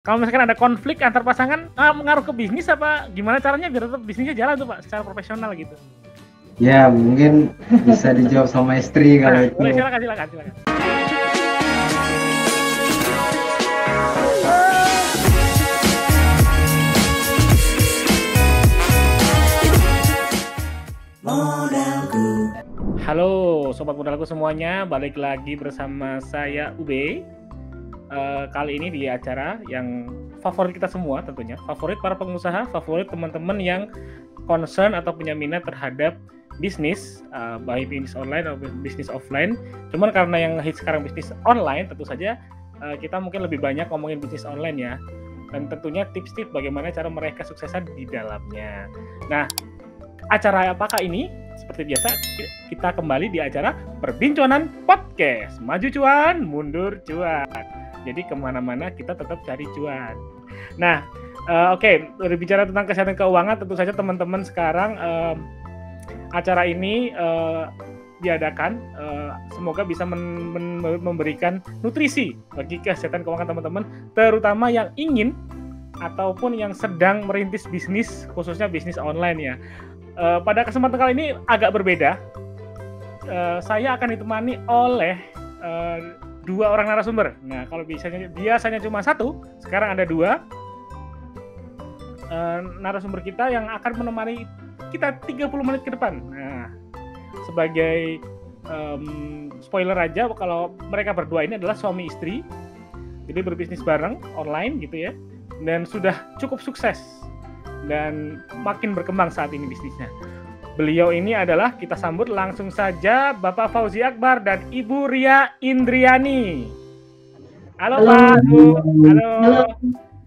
Kalau misalkan ada konflik antar pasangan, mengaruh ke bisnis apa gimana caranya biar tetap bisnisnya jalan tuh Pak secara profesional gitu? Ya mungkin bisa dijawab sama istri kalau itu. Boleh, silakan. Halo sobat modalku semuanya, balik lagi bersama saya Ube. Kali ini di acara yang favorit kita semua tentunya, favorit para pengusaha, favorit teman-teman yang concern atau punya minat terhadap bisnis, baik bisnis online atau bisnis offline. Cuman karena yang hit sekarang bisnis online, tentu saja kita mungkin lebih banyak ngomongin bisnis online ya. Dan tentunya tips-tips bagaimana cara mereka suksesan di dalamnya. Nah, acara apakah ini? Seperti biasa, kita kembali di acara Perbincangan Podcast. Maju cuan, mundur cuan. Jadi kemana-mana kita tetap cari cuan. Nah, oke, berbicara tentang kesehatan keuangan, tentu saja teman-teman sekarang acara ini diadakan. Semoga bisa memberikan nutrisi bagi kesehatan keuangan teman-teman, terutama yang ingin ataupun yang sedang merintis bisnis, khususnya bisnis online ya. Pada kesempatan kali ini agak berbeda. Saya akan ditemani oleh dua orang narasumber. Nah, kalau biasanya cuma satu, sekarang ada dua narasumber kita yang akan menemani kita 30 menit ke depan. Nah, sebagai spoiler aja, kalau mereka berdua ini adalah suami istri, jadi berbisnis bareng online gitu ya, dan sudah cukup sukses dan makin berkembang saat ini bisnisnya. Beliau ini adalah, kita sambut langsung saja Bapak Fauzi Akbar dan Ibu Ria Indriani. Halo Pak. Halo.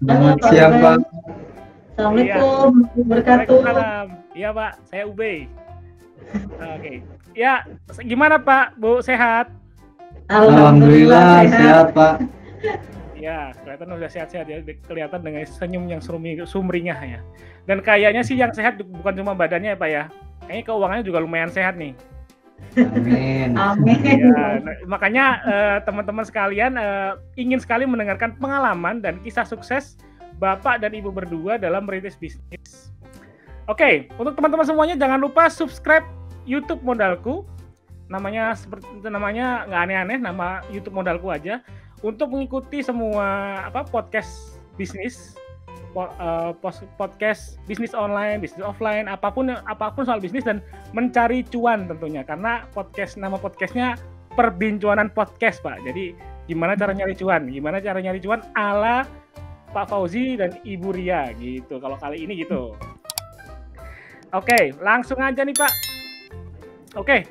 Selamat siang Pak. Assalamualaikum wabarakatuh. Iya Pak, saya Ube. Oke. Ya, gimana Pak? Bu, sehat? Alhamdulillah sehat Pak. Ya, kelihatan udah sehat-sehat ya, kelihatan dengan senyum yang sumringah ya. Dan kayaknya sih yang sehat bukan cuma badannya ya Pak ya, kayaknya keuangannya juga lumayan sehat nih. Amin. Ya, makanya teman-teman sekalian ingin sekali mendengarkan pengalaman dan kisah sukses Bapak dan Ibu berdua dalam merintis bisnis. Oke, untuk teman-teman semuanya jangan lupa subscribe YouTube Modalku. Namanya nggak aneh-aneh, nama YouTube Modalku aja. Untuk mengikuti semua podcast bisnis, podcast bisnis online, bisnis offline, apapun soal bisnis dan mencari cuan tentunya, karena nama podcastnya Perbincangan Podcast Pak. Jadi gimana cara nyari cuan ala Pak Fauzi dan Ibu Ria gitu. Kalau kali ini gitu. Oke, langsung aja nih Pak. Oke,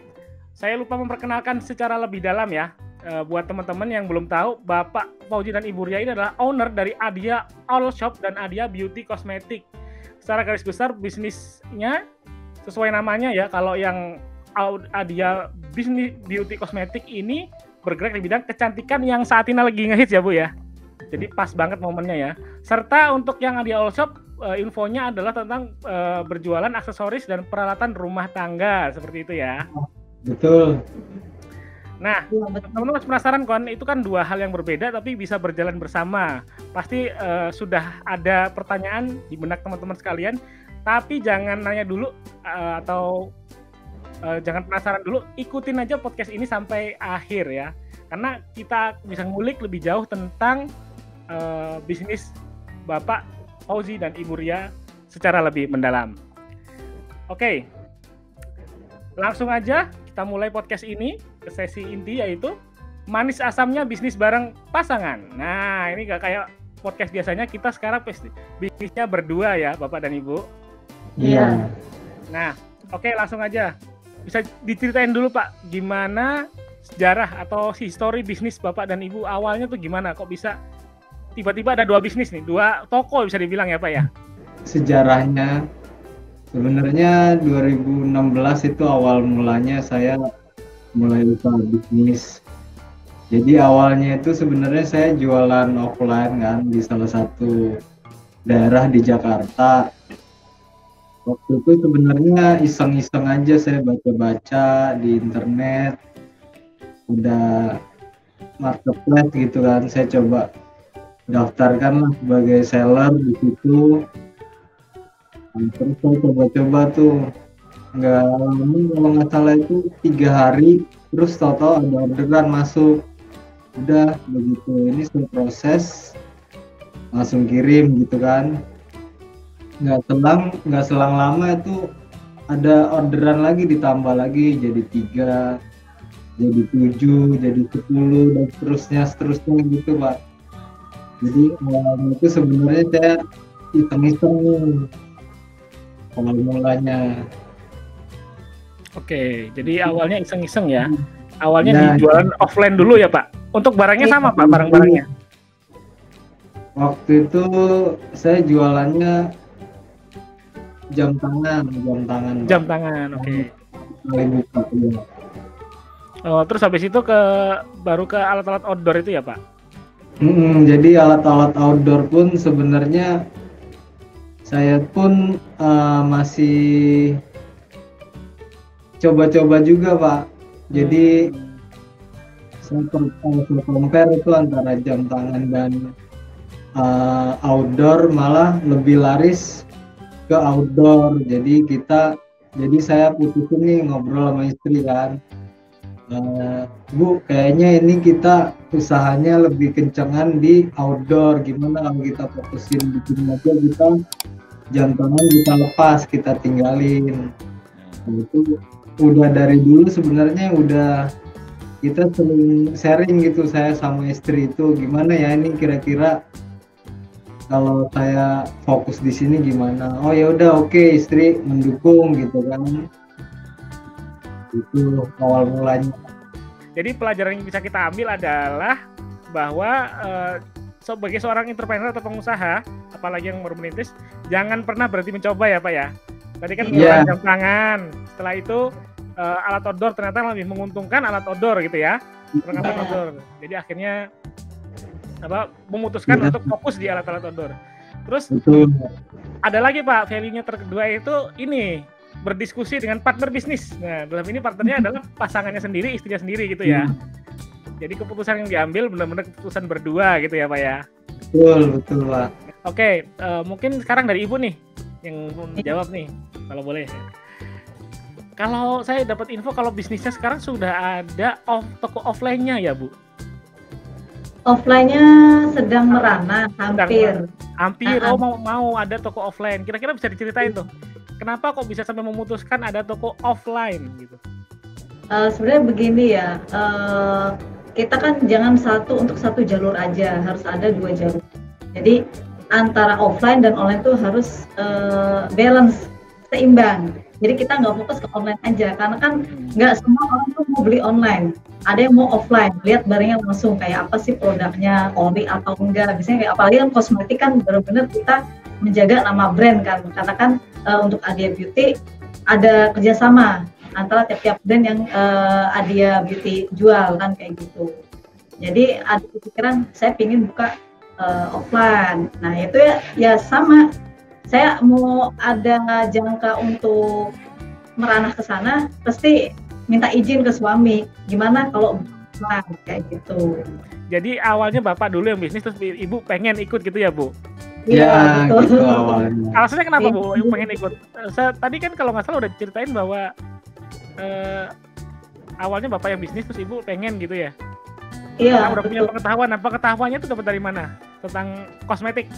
saya lupa memperkenalkan secara lebih dalam ya. Buat teman-teman yang belum tahu, Bapak Fauzi dan Ibu Ria ini adalah owner dari Adia All Shop dan Adia Beauty Cosmetic. Secara garis besar bisnisnya sesuai namanya ya, kalau yang Adia Beauty Cosmetic ini bergerak di bidang kecantikan yang saat ini lagi ngehits ya Bu ya. Jadi pas banget momennya ya. Serta untuk yang Adia All Shop, infonya adalah tentang berjualan aksesoris dan peralatan rumah tangga, seperti itu ya. Betul. Nah, teman-teman penasaran kan, itu kan dua hal yang berbeda tapi bisa berjalan bersama. Pasti sudah ada pertanyaan di benak teman-teman sekalian, tapi jangan nanya dulu atau jangan penasaran dulu, ikutin aja podcast ini sampai akhir ya. Karena kita bisa ngulik lebih jauh tentang bisnis Bapak Fauzi dan Ibu Ria secara lebih mendalam. Oke, langsung aja kita mulai podcast ini ke sesi inti, yaitu manis asamnya bisnis bareng pasangan. Nah, ini gak kayak podcast biasanya, kita sekarang bisnisnya berdua ya Bapak dan Ibu. Iya. Nah, oke, langsung aja. Bisa diceritain dulu Pak, gimana sejarah atau history bisnis Bapak dan Ibu awalnya tuh gimana? Kok bisa tiba-tiba ada dua bisnis nih, dua toko bisa dibilang ya Pak ya? Sejarahnya sebenarnya 2016 itu awal mulanya saya mulai usaha bisnis. Jadi awalnya itu sebenarnya saya jualan offline kan di salah satu daerah di Jakarta. Waktu itu sebenarnya iseng-iseng aja, saya baca-baca di internet, udah marketplace gitu kan, saya coba daftarkan lah sebagai seller di situ. Terus saya coba-coba tuh, nggak lama kalau nggak salah itu 3 hari, terus tahu-tahu ada orderan masuk. Udah begitu, ini saya proses, langsung kirim gitu kan. Nggak selang lama itu ada orderan lagi, ditambah lagi jadi 3, jadi 7, jadi 10 dan seterusnya gitu Pak. Jadi itu sebenarnya saya iseng-iseng nih awal mulanya. Oke, jadi awalnya iseng-iseng ya. Awalnya Nah, dijualan offline dulu ya Pak. Untuk barangnya sama Pak, barang-barangnya. waktu itu saya jualannya jam tangan Pak. Jam tangan, oke. Kali buka ya. Oh, terus habis itu baru ke alat-alat outdoor itu ya Pak? Jadi alat-alat outdoor pun sebenarnya saya pun masih coba-coba juga Pak. Jadi saya compare itu antara jam tangan dan outdoor, malah lebih laris ke outdoor. Jadi saya putusin nih ngobrol sama istri kan. Bu, kayaknya ini kita usahanya lebih kencengan di outdoor. Gimana kalau kita fokusin bikin aja, kita jam tangan kita lepas, kita tinggalin. Nah, itu udah dari dulu sebenarnya udah kita sering sharing gitu, saya sama istri itu gimana ya ini kira-kira kalau saya fokus di sini gimana. Oh ya udah, oke, istri mendukung gitu kan. Itu awal mulanya. Jadi pelajaran yang bisa kita ambil adalah bahwa sebagai seorang entrepreneur atau pengusaha, apalagi yang baru merintis, jangan pernah berhenti mencoba ya Pak ya. Tadi kan jualan jam tangan, setelah itu alat outdoor ternyata lebih menguntungkan alat outdoor gitu ya, perlengkapan outdoor. Jadi akhirnya memutuskan untuk fokus di alat-alat outdoor. Terus ada lagi Pak, value-nya kedua itu ini berdiskusi dengan partner bisnis. Nah, dalam ini partnernya adalah pasangannya sendiri, istrinya sendiri gitu ya. Jadi keputusan yang diambil benar-benar keputusan berdua gitu ya Pak ya. Betul Pak. Oke, mungkin sekarang dari Ibu nih yang menjawab nih, kalau boleh. Kalau saya dapat info kalau bisnisnya sekarang sudah ada toko offline-nya ya Bu? Offline-nya sedang merana, hampir. Oh mau ada toko offline. Kira-kira bisa diceritain tuh, kenapa kok bisa sampai memutuskan ada toko offline gitu? Sebenarnya begini ya, kita kan jangan untuk satu jalur aja, harus ada 2 jalur. Jadi antara offline dan online tuh harus balance, seimbang. Jadi kita nggak fokus ke online aja, karena kan nggak semua orang tuh mau beli online. Ada yang mau offline, lihat barangnya langsung kayak apa sih produknya, ori atau enggak. Biasanya kayak apalagi kan kosmetik kan benar-benar kita menjaga nama brand kan. Karena kan untuk Adia Beauty ada kerjasama antara tiap-tiap brand yang Adia Beauty jual kan kayak gitu. Jadi ada pikiran saya pingin buka offline. Nah itu ya sama. Saya mau ada jangka untuk meranah ke sana, pasti minta izin ke suami. Gimana kalau kayak gitu. Jadi awalnya Bapak dulu yang bisnis, terus Ibu pengen ikut gitu ya Bu? Iya, gitu awalnya. Alasannya kenapa Bu Ibu pengen ikut? Tadi kan kalau nggak salah udah ceritain bahwa awalnya Bapak yang bisnis, terus Ibu pengen gitu ya? Iya. Udah punya pengetahuan. Nah, pengetahuannya itu dapat dari mana tentang kosmetik?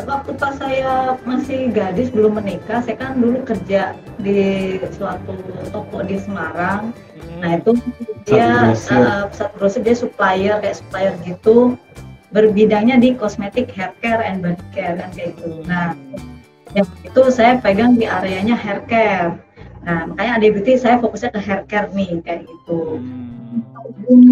Waktu pas saya masih gadis belum menikah, saya kan dulu kerja di suatu toko di Semarang. Nah itu dia pusat grosir, dia supplier gitu, berbidangnya di kosmetik, hair care, and body care kan kayak gitu. Nah yang itu saya pegang di areanya hair care. Nah makanya Adia Beauty saya fokusnya ke hair care nih kayak gitu.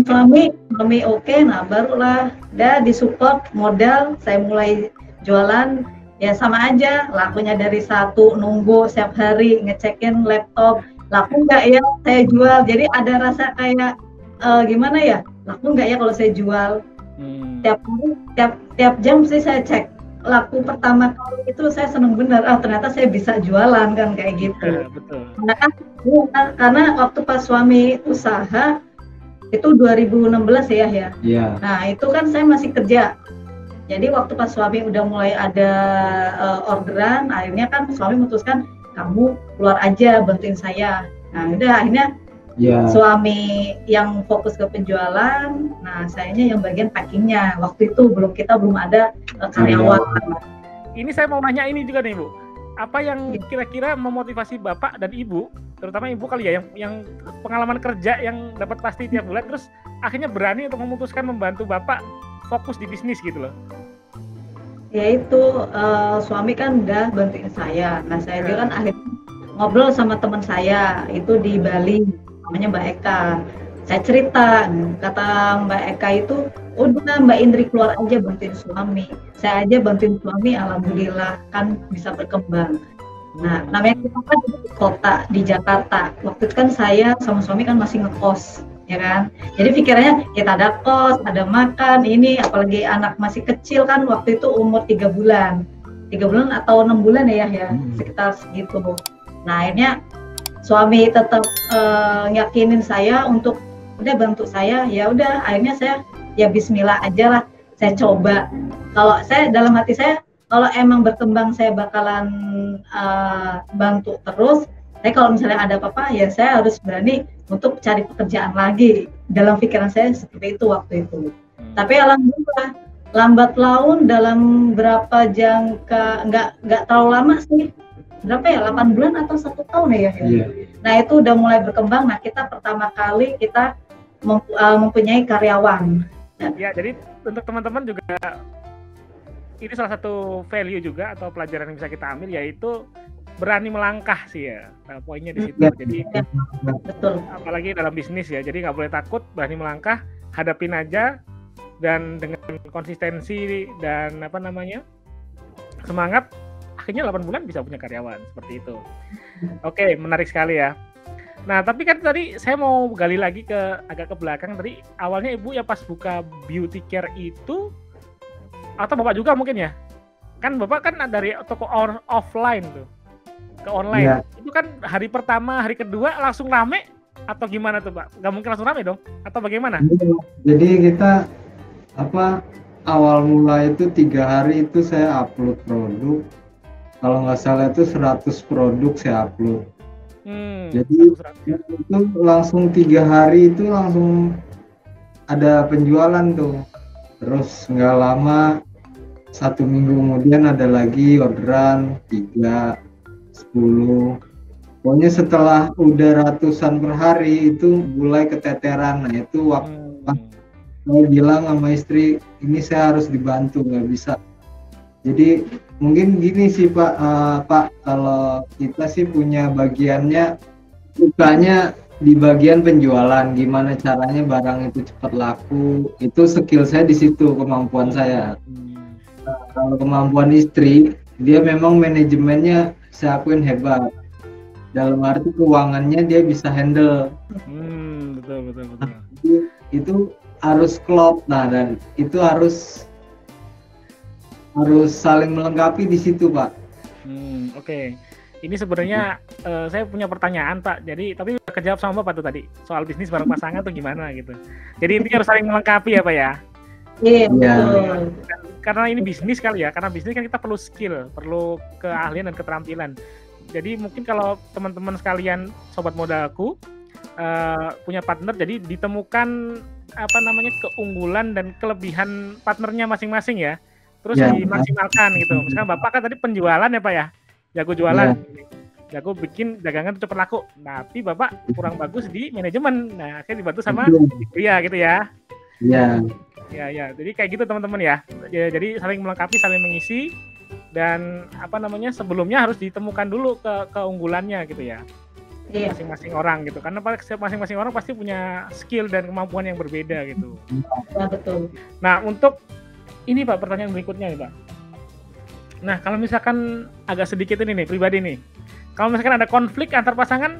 Suami oke, nah barulah udah disupport modal, saya mulai jualan. Ya sama aja, lakunya dari satu nunggu setiap hari ngecekin laptop, laku nggak ya saya jual. Jadi ada rasa kayak gimana ya, laku nggak ya kalau saya jual. Tiap jam sih saya cek. Laku pertama kali itu saya seneng bener, ternyata saya bisa jualan kan kayak gitu. Betul. Karena waktu pas suami usaha Itu 2016 ya. Iya. Nah, itu kan saya masih kerja. Jadi waktu pas suami udah mulai ada orderan, akhirnya kan suami memutuskan kamu keluar aja bantuin saya. Nah, udah akhirnya suami yang fokus ke penjualan, nah sayanya yang bagian packingnya. Waktu itu kita belum ada karyawan. Ini saya mau nanya ini juga nih Bu, apa yang kira-kira memotivasi Bapak dan Ibu, terutama Ibu kali ya, yang pengalaman kerja yang dapat pasti tiap bulan, terus akhirnya berani untuk memutuskan membantu Bapak fokus di bisnis gitu loh? Yaitu suami kan udah bantuin saya. Nah saya juga kan akhirnya ngobrol sama teman saya itu di Bali, namanya Mbak Eka. Saya cerita, kata Mbak Eka itu, udah Mbak Indri keluar aja bantuin suami. Saya aja bantuin suami, alhamdulillah kan bisa berkembang. Nah namanya kita kan di kota di Jakarta. Waktu itu kan saya sama suami kan masih ngekos. Ya kan, jadi pikirannya kita ada kos, ada makan, ini apalagi anak masih kecil kan, waktu itu umur 3 bulan atau 6 bulan ya sekitar segitu. Nah akhirnya suami tetap yakinin saya untuk udah bantu saya, ya udah akhirnya saya ya Bismillah aja lah, saya coba. Kalau saya dalam hati saya kalau emang berkembang saya bakalan bantu terus. Tapi kalau misalnya ada apa-apa, ya saya harus berani untuk cari pekerjaan lagi. Dalam pikiran saya seperti itu waktu itu. Tapi alhamdulillah, lambat laun dalam berapa jangka, nggak terlalu lama sih. Berapa ya, 8 bulan atau 1 tahun ya? Yeah. Nah itu udah mulai berkembang. Nah kita pertama kali kita mempunyai karyawan. Ya, jadi untuk teman-teman juga, ini salah satu value juga atau pelajaran yang bisa kita ambil, yaitu berani melangkah sih ya, nah, poinnya di situ. Jadi betul. Apalagi dalam bisnis ya, jadi nggak boleh takut, berani melangkah, hadapin aja, dan dengan konsistensi dan semangat, akhirnya 8 bulan bisa punya karyawan seperti itu. Oke, menarik sekali ya. Nah tapi kan tadi saya mau gali lagi agak ke belakang. Tadi awalnya Ibu ya pas buka beauty care itu, atau Bapak juga mungkin ya, kan Bapak kan dari toko offline tuh ke online, itu kan hari pertama, hari kedua langsung rame atau gimana tuh Pak? Nggak mungkin langsung rame dong, atau bagaimana? Jadi kita awal mula itu 3 hari itu saya upload produk, kalau nggak salah itu 100 produk saya upload. Jadi itu langsung 3 hari itu langsung ada penjualan tuh, terus nggak lama 1 minggu kemudian ada lagi orderan 3, 10. Pokoknya setelah udah ratusan per hari itu mulai keteteran. Nah itu waktu saya bilang sama istri, ini saya harus dibantu, nggak bisa. Jadi mungkin gini sih Pak, kalau kita sih punya bagiannya, sukanya di bagian penjualan, gimana caranya barang itu cepat laku, itu skill saya di situ, kemampuan saya. Nah, kalau kemampuan istri, dia memang manajemennya saya akuin hebat. Dalam arti keuangannya dia bisa handle. Betul. Itu harus klop. Nah, dan itu harus saling melengkapi di situ, Pak. Oke. Ini sebenarnya saya punya pertanyaan, Pak. Jadi tapi udah kejawab sama Bapak tuh tadi soal bisnis bareng pasangan tuh gimana gitu. Jadi intinya harus saling melengkapi ya, Pak ya. Iya, betul. Karena ini bisnis kali ya, karena bisnis kan kita perlu skill, perlu keahlian dan keterampilan. Jadi mungkin kalau teman-teman sekalian, sobat modalku, punya partner, jadi ditemukan keunggulan dan kelebihan partnernya masing-masing ya, terus dimaksimalkan gitu. Misalkan Bapak kan tadi penjualan ya Pak ya, jago jualan, jago bikin dagangan cepat laku. Tapi Bapak kurang bagus di manajemen, nah akhirnya dibantu sama dia gitu ya. Iya. Ya, jadi kayak gitu teman-teman ya. Jadi saling melengkapi, saling mengisi, dan sebelumnya harus ditemukan dulu keunggulannya gitu ya. Masing-masing orang gitu. Karena masing-masing orang pasti punya skill dan kemampuan yang berbeda gitu. Ya, betul. Nah, untuk ini Pak, pertanyaan berikutnya nih Pak. Nah, kalau misalkan agak sedikit ini nih pribadi nih. Kalau misalkan ada konflik antar pasangan,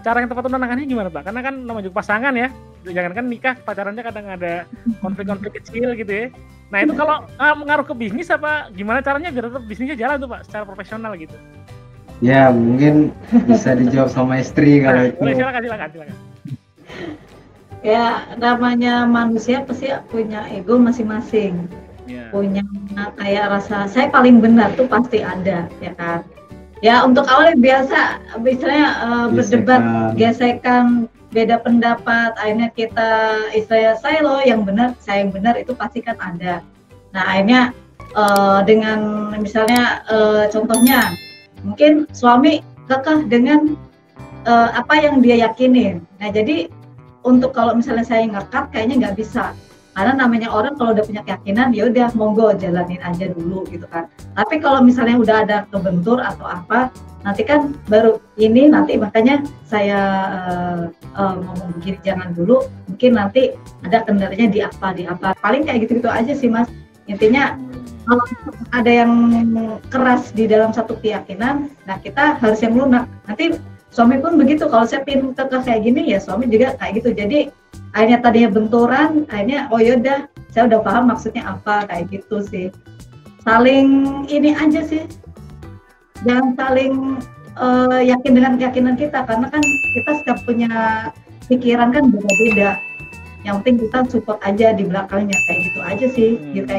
cara yang tepat untuk menangannya gimana Pak? Karena kan namanya juga pasangan ya. Jangankan nikah, pacarannya kadang ada konflik-konflik kecil gitu ya. Nah itu kalau mengaruh ke bisnis apa gimana caranya biar tetap bisnisnya jalan tuh Pak secara profesional gitu? Ya mungkin bisa dijawab sama istri kalau itu. Silakan. Ya namanya manusia pasti punya ego masing-masing, punya kayak rasa saya paling benar tuh pasti ada, ya kan. Ya untuk awalnya biasa, misalnya berdebat, gesekan, beda pendapat, akhirnya kita istilahnya saya loh yang benar, saya yang benar, itu pasti kan ada. Nah akhirnya dengan misalnya contohnya mungkin suami kekeh dengan apa yang dia yakinin. Nah jadi untuk kalau misalnya saya ngekat kayaknya nggak bisa. Karena namanya orang kalau udah punya keyakinan, ya udah monggo jalanin aja dulu gitu kan. Tapi kalau misalnya udah ada kebentur atau apa, nanti kan baru ini nanti makanya saya ngomong begini jangan dulu. Mungkin nanti ada kendalanya di apa. Paling kayak gitu-gitu aja sih Mas. Intinya kalau ada yang keras di dalam satu keyakinan, nah kita harus yang lunak. Nanti suami pun begitu. Kalau saya pin kekeh kayak gini ya suami juga kayak gitu. Jadi akhirnya tadinya benturan, akhirnya oh yaudah saya udah paham maksudnya apa, kayak gitu sih. Saling ini aja sih, jangan saling yakin dengan keyakinan kita, karena kan kita setiap punya pikiran kan beda-beda. Yang penting kita support aja di belakangnya, kayak gitu aja sih. Gitu.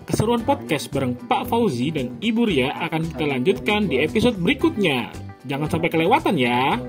Keseruan podcast bareng Pak Fauzi dan Ibu Ria akan kita lanjutkan di episode berikutnya. Jangan sampai kelewatan ya.